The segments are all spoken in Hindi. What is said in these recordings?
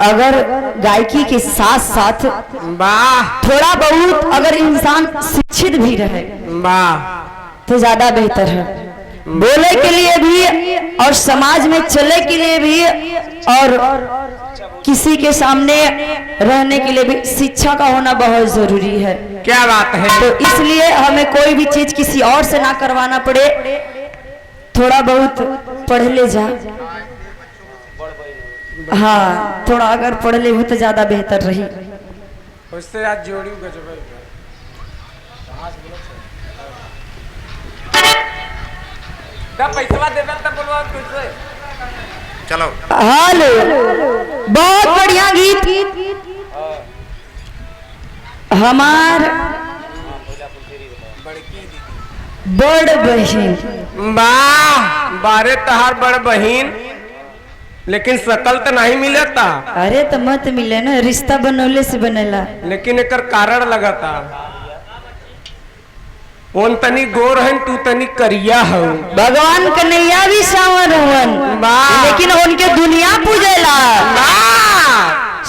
अगर गायकी के साथ साथ वाह थोड़ा बहुत अगर इंसान शिक्षित भी रहे वाह तो ज्यादा बेहतर है। बोले के लिए भी और समाज में चले के लिए भी और किसी के सामने रहने के लिए भी शिक्षा का होना बहुत जरूरी है। क्या बात है। तो इसलिए हमें कोई भी चीज किसी और से ना करवाना पड़े, थोड़ा बहुत पढ़ ले जा। हाँ, थोड़ा अगर पढ़ ले हो तो ज्यादा बेहतर रही। उससे आज जोड़ी गजब पैसा देना तब बोलवा तुझसे। चलो हेलो, बहुत बढ़िया गीत हमार बड़ बहन। वाह बारे तहार बड़ बहन, लेकिन शकल तो नहीं मिलता। अरे तो मत मिले ना, रिश्ता बनौले से बनेला। लेकिन एकर कारण लगता उन तनी गोर है तू तनी करिया हो। भगवान कन्हैया भी सावर हवन, लेकिन उनके दुनिया पूजेला।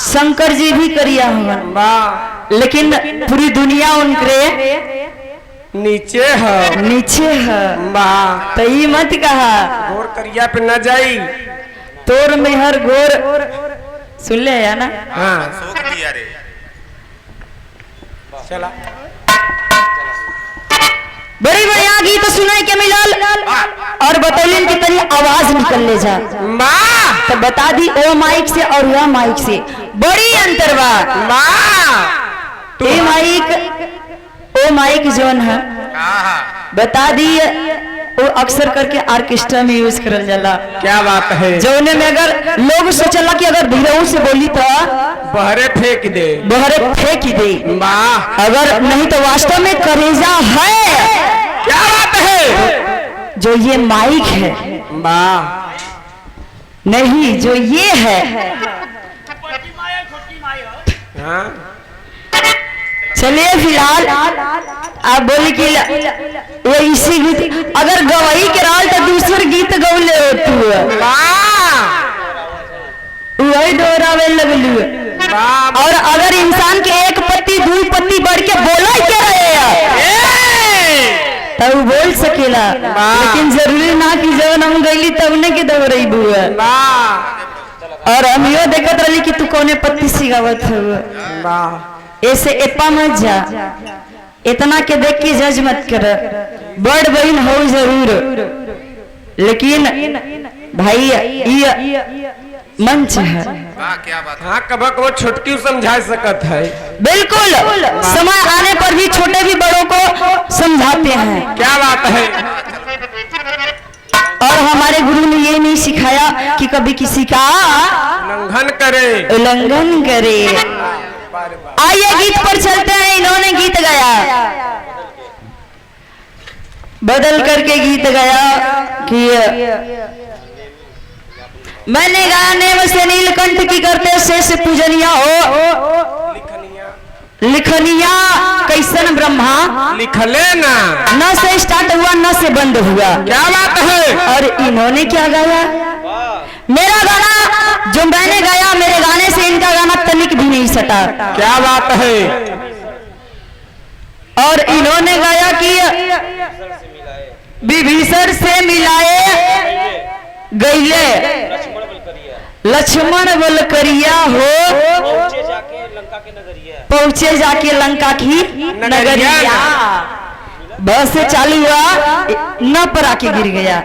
शंकर जी भी करिया हवन, लेकिन पूरी दुनिया उनके नीचे है। नीचे है। वाह तो ये मत कहा गोर करिया पे न जाई। तोर में हर गोर सुन ले या ना। हाँ सोच दिया रे। चला बड़ी बढ़िया गीत सुनाई के मिलल और बतौलिन की तनी आवाज निकल ले जा। माँ तो बता दी ओ माइक से और यह माइक से बड़ी अंतर बा। ए माइक ओ माइक जोन है बता दी वो अक्सर करके ऑर्केस्ट्रा में यूज करल जाला। क्या बात है। जौने में अगर लोग सोचला कि अगर धीरे से बोली तो बहरे फेंक दे, बहरे फेंक दे। वाह अगर नहीं तो वास्तव में करेजा है। क्या बात है। जो ये माइक है, वाह नहीं जो ये है। हाँ चलिए फिलहाल आप बोले कि वो इसी गीत अगर गवाही के राल तो दूसर गीत गौले तू वही दोहरावे लगलू। और अगर इंसान के एक पत्ती दू पत्ती बढ़ के बोला क्या रहे तब वो बोल सकेला, लेकिन जरूरी ना कि जब हम गईली तब ने के दब रही बुआ। और हम यो देखत रही कि तू कौने पत्ती सिगावत हो। ऐसे एपा मत जा, इतना के देख के जज मत कर। बड़ बहन हो जरूर, लेकिन भाई ये मंच है। क्या बात है। हाँ कबक वो छोटकी समझा सकत है। बिल्कुल, समय आने पर भी छोटे भी बड़ों को समझाते हैं। क्या बात है। और हमारे गुरु ने ये नहीं सिखाया कि कभी किसी का उल्लंघन करे। आइए गीत पर चलते हैं। इन्होंने गीत गाया, बदल करके गीत गाया कि मैंने गाने में से नीलकंठ की करते शेष पूजनिया हो लिखनिया कैसन ब्रह्मा लिखले ना, न से स्टार्ट हुआ न से बंद हुआ। क्या बात है। और इन्होंने क्या गाया, मेरा गाना जो मैंने गाया, मेरे गाने से इनका गाना तनिक भी नहीं सटा। क्या बात है। और इन्होंने गाया कि विभीषण से मिलाए गईले लक्ष्मण बलकरिया हो पहुंचे जाके लंका की नगरिया। बस से चालू हुआ न पर आके गिर गया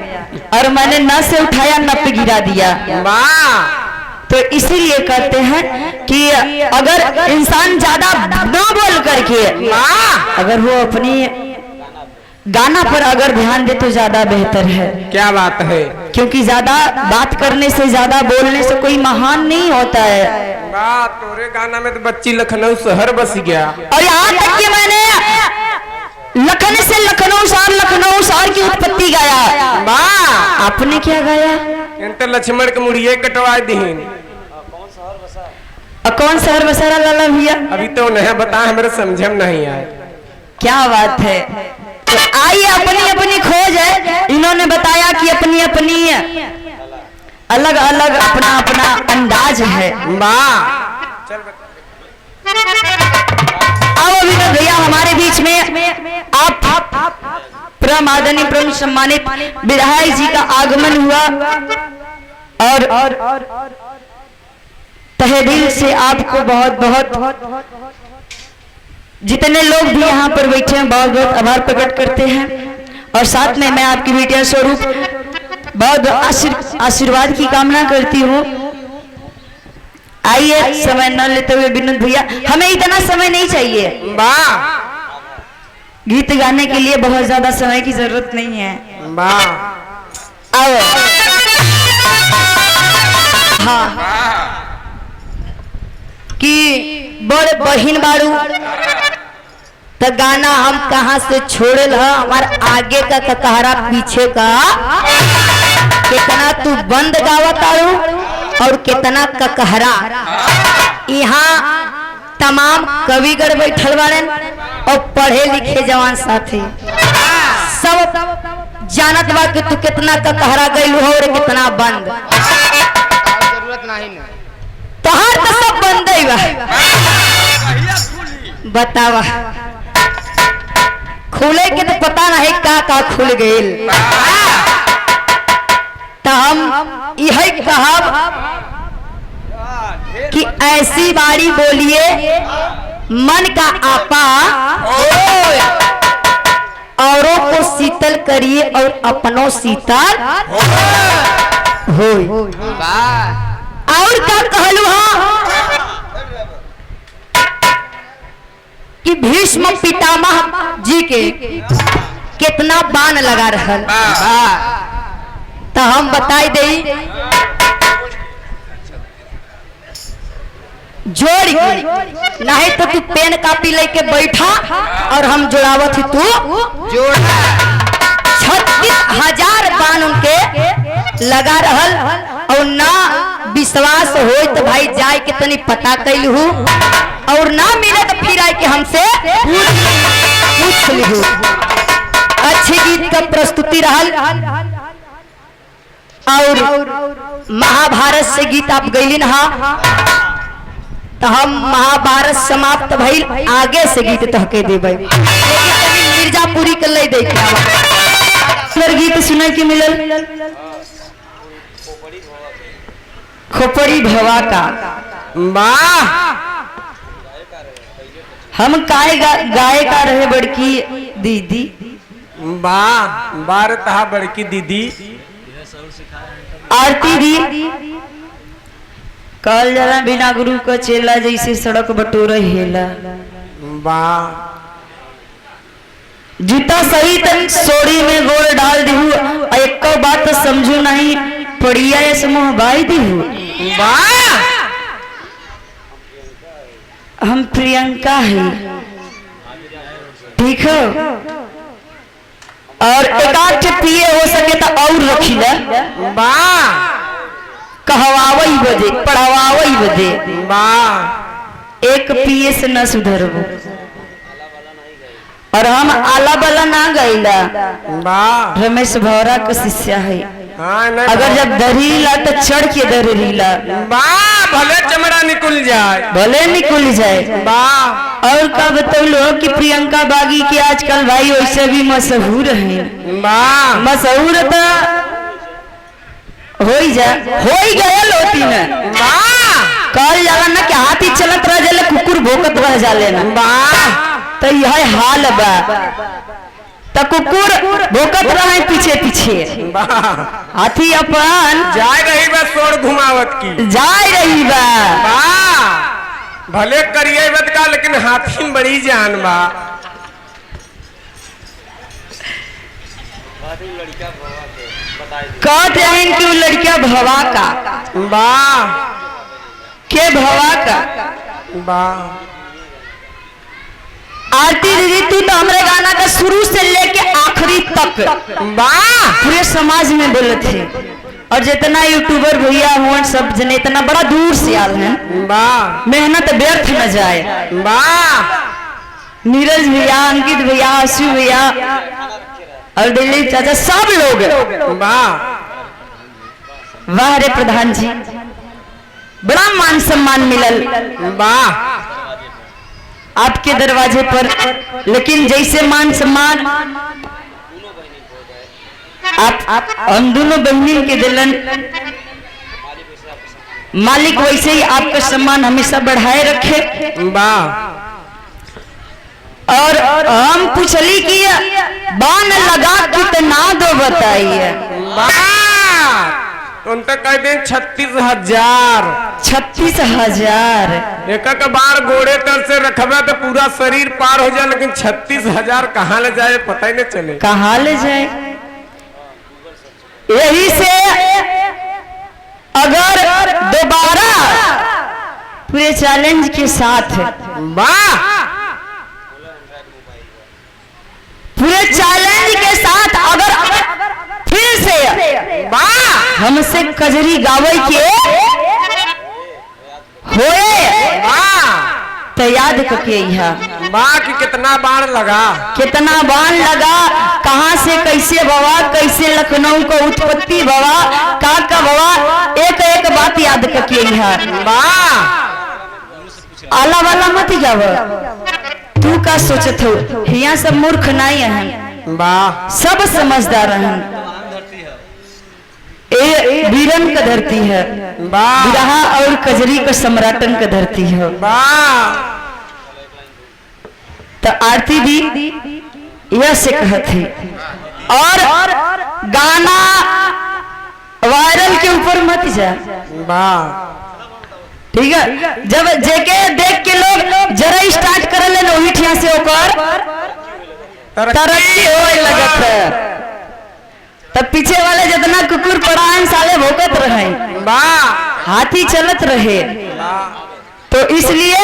और मैंने न से उठाया न पे गिरा दिया। तो इसीलिए कहते हैं कि अगर इंसान ज्यादा न बोल करके अगर वो अपनी गाना पर अगर ध्यान दे तो ज्यादा बेहतर है। क्या बात है। क्योंकि ज्यादा बात करने से ज्यादा बोलने से कोई महान नहीं होता है। तोरे गाना में तो बच्ची लखनऊ शहर बस गया। और यहाँ तक कि मैंने लखनऊ से लखनऊ शहर की उत्पत्ति गाया। आपने क्या गाया। तो लक्ष्मण के मुड़िए कटवा दीन। कौन शहर बसारा लाला भैया। अभी तो नहीं बता, हमारे समझ में नहीं आया। क्या बात है। तो आइए अपनी अपनी खोज है। इन्होंने बताया कि अपनी अपनी अलग अलग अपना अपना अंदाज है। आओ विनोद भैया हमारे बीच में आप परम आदरणीय परम सम्मानित विधायक जी का आगमन हुआ और तहे दिल से आपको बहुत बहुत जितने लोग भी यहाँ पर बैठे हैं बहुत बहुत आभार प्रकट करते हैं। और साथ में मैं आपकी बेटिया स्वरूप बहुत आशीर्वाद की कामना करती हूँ। आइए समय न लेते हुए विनोद भैया, हमें इतना समय नहीं चाहिए, गीत गाने के लिए बहुत ज्यादा समय की जरूरत नहीं है। आओ हाँ कि बड़ बहिन बारू तो गाना हम कहाँ से छोड़ल है, हमारे आगे का ककहरा पीछे का कितना तू बंद गावत आरू और कितना ककहरा। यहाँ तमाम कविगढ़ बैठल बाड़े और पढ़े लिखे जवान साथी सब जानत बा कि तू कितना ककहरा गइलू हो और कितना बंद। तोहार तो सब बंद ही बा, बतावा खुले के तो पता नहीं का खुल गइल। तो हम यही कहब कि ऐसी बारी बोलिए मन का आपा, औरों को शीतल करिए और अपनों शीतल हो। और क्या कहलू कि भीष्म पितामह जी के कितना बाण लगा रहल। तो हम बताई दे जोड़ नहीं तो तू पेन कापी लेके बैठा और हम जोड़ावत ही तू जोड़। 36,000 बाण उनके लगा रहल और ना विश्वास हो तो भाई जाए के तनी पता कैलू और ना मिले तो फिर आए के हमसे पूछ ली। अच्छे गीत का प्रस्तुति रहल और महाभारत से गीत आप गईलिन हा तो हम महाभारत समाप्त भइल आगे से गीत तहके देबै, लेकिन मिर्जापुरी के ले दे के गीत सुने के मिलल खोपड़ी भवा का। हम गाय का रहे बड़की दीदी। बार तहा बड़की दीदी आरती दी कल जरा बिना गुरु का चेला जैसे सड़क बटोर हेला। जूता सहित सोड़ी में गोल डाल दीहू, एक बात समझू नहीं पड़िया समूह बाई दीहू। हम प्रियंका है, ठीक है, और एक आठ पिए हो सके तो और रखिला कहवावई बदे पढ़ावावई बदे। एक पिए से न सुधरबो और हम आला बला ना गईला। रमेश भौरा का शिष्य है, अगर जब दरीला तो चढ़ के दरीला भले चमड़ा निकल जाए, भले निकल जाए। और का बतौलो कि प्रियंका बागी के आजकल भाई वैसे भी मशहूर है। मशहूर तो हो ही गया लोती में कल जाला ना कि हाथी चलत रह जाले कुकुर भोकत रह जाले ना। तो यह हाल बा, तो कुकुर भोकत रहे पीछे पीछे, हाथी अपन जाए रही बा सोर घुमावत की जाए रही बा। भले करिए बत का लेकिन हाथी में बड़ी जान बा। कहते हैं कि लड़कियां भवा का के भवा का। आरती दीदी तू तो हमारे गाना का शुरू से लेके आखिरी तक पूरे समाज में बोले थे, और जितना यूट्यूबर भैया हुआ सब जने इतना बड़ा दूर से आल हैं, मेहनत व्यर्थ न जाए। नीरज भैया, अंकित भैया, आशु भैया और दिलीप चाचा सब लोग वाह रे प्रधान जी, बड़ा मान सम्मान मिलल वाह आपके दरवाजे पर। लेकिन जैसे मान सम्मान आप हम दोनों बहनी के दिलन, मालिक वैसे ही आपका सम्मान हमेशा बढ़ाए रखे। वाह। और हम पूछली कि बान लगा कितना दो बताइए। तुम तो कह दें 36,000। 36,000 एक बार गोड़े तर से रखबा तो पूरा शरीर पार हो जाए, लेकिन 36,000 कहाँ ले जाए पता ही नहीं चले। कहाँ ले जाए। यही से अगर दोबारा पूरे चैलेंज के साथ, वाह पूरे चैलेंज के साथ अगर फिर से वाह हमसे कजरी गावे के होए वाह तो याद करके यहाँ वाह कि कितना बार लगा, कितना बाण लगा, कहाँ से कैसे बवा, कैसे लखनऊ को उत्पत्ति बवा, का बवा, एक एक बात याद करके यहाँ। वाह आला वाला मत जाव, तू का सोचत हो, यहाँ सब मूर्ख नहीं है, वाह सब समझदार हैं। ए वीरन का धरती है, वाह बिरहा और कजरी का सम्राटन का धरती है। वाह। तो आरती भी यह से कहती और गाना वायरल के ऊपर मत जा। वाह ठीक है, जब जेके देख के लोग जरा स्टार्ट कर ले वही ठिया से ओकर तरक्की होए लगत है, तब पीछे वाले जितना कुकुर पड़ा है साले भोकत रहे, वाह हाथी चलत रहे। तो इसलिए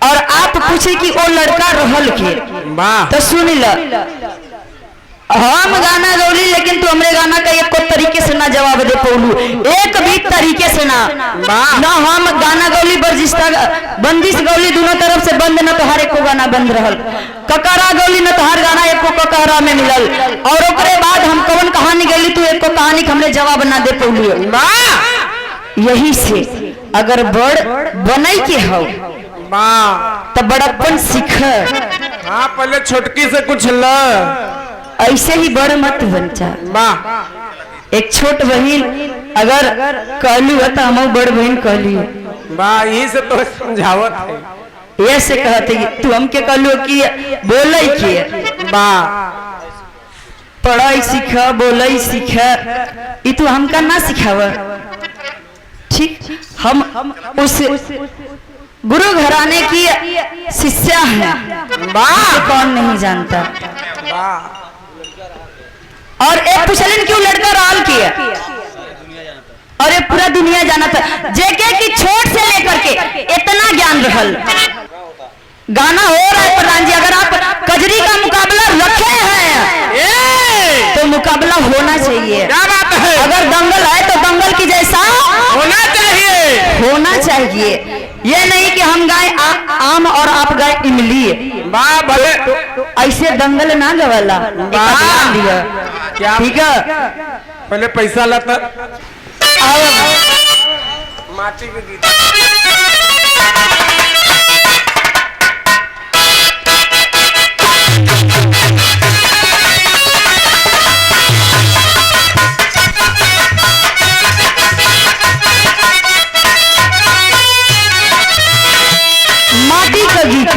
और आप पूछे कि वो लड़का रहल के, वाह। तो सुन ल, हम गाना गौली लेकिन तू हमरे गाना का एक तरीके से ना जवाब दे पौलू, एक भी तरीके से ना ना हम गाना गौली बर्जिस्ता बंदिश गौली दोनों तरफ से बंद, न तो हर एको गाना बंद रहल, ककरा गौली न तो हर गाना एको ककरा में मिलल। और ओकरे बाद हम कौन कहानी गौली तू एको कहानी के हमरे जवाब ना दे पौलू। यही से अगर बड़ बनई के हो तो बड़प्पन सीख। हाँ पहले छोटकी से कुछ ल, ऐसे ही बड़ मत बन जा। वाह एक छोट बहन अगर कहलू है तो हम बड़ बहन कहली, वाह यही से तो समझावत है। ये से कहते कि तू हमके कहलू कि बोले के, वाह पढ़ाई सीख बोले सीख, ये तू हमका ना सिखाव। ठीक, हम उस गुरु घराने की शिष्या है, वाह कौन नहीं जानता। वाह। और एक पूछलन क्यों लड़का राल की है, और ये पूरा दुनिया जाना था। जेके की छोट से लेकर के इतना ज्ञान रहल। गाना हो रहा है प्रधान जी, अगर आप कजरी का मुकाबला रखे हैं तो मुकाबला होना चाहिए। क्या बात है, अगर दंगल है तो दंगल की जैसा होना चाहिए, होना चाहिए। ये नहीं कि हम गाय आम और आप गाय इमली। वाह भले ऐसे दंगल ना गवाला। क्या ठीक है, पहले पैसा लाता आओ माटी के गीत। माटी का गीत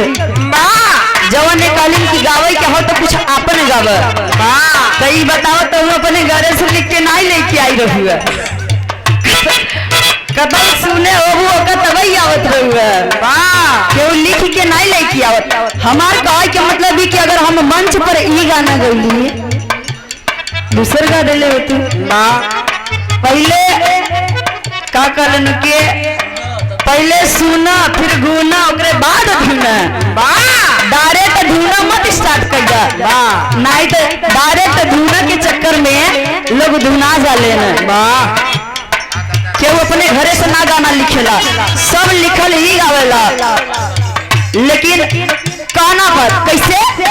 जवन कालीन की गावे के हो तो कुछ आपन गावे। तो ये बताओ तो अपने घरे से लिख के नहीं लेके आई रही है, कतल सुने हो तबई आवत रहुए, क्यों लिख के नहीं लेके आवत। हमार कहे के मतलब भी कि अगर हम मंच पर ये गाना गौली दूसर गा दिले होती, पहले का कलन के पहले सुना फिर गुना ओकरे बाद धुना। डायरेक्ट धुना मत स्टार्ट कर जा, नहीं तो डायरेक्ट धुना के चक्कर में लोग धुना जा लेना। केहू अपने घरे से ना गाना लिखेला, सब लिखल ही गावेला, लेकिन कहना पर कैसे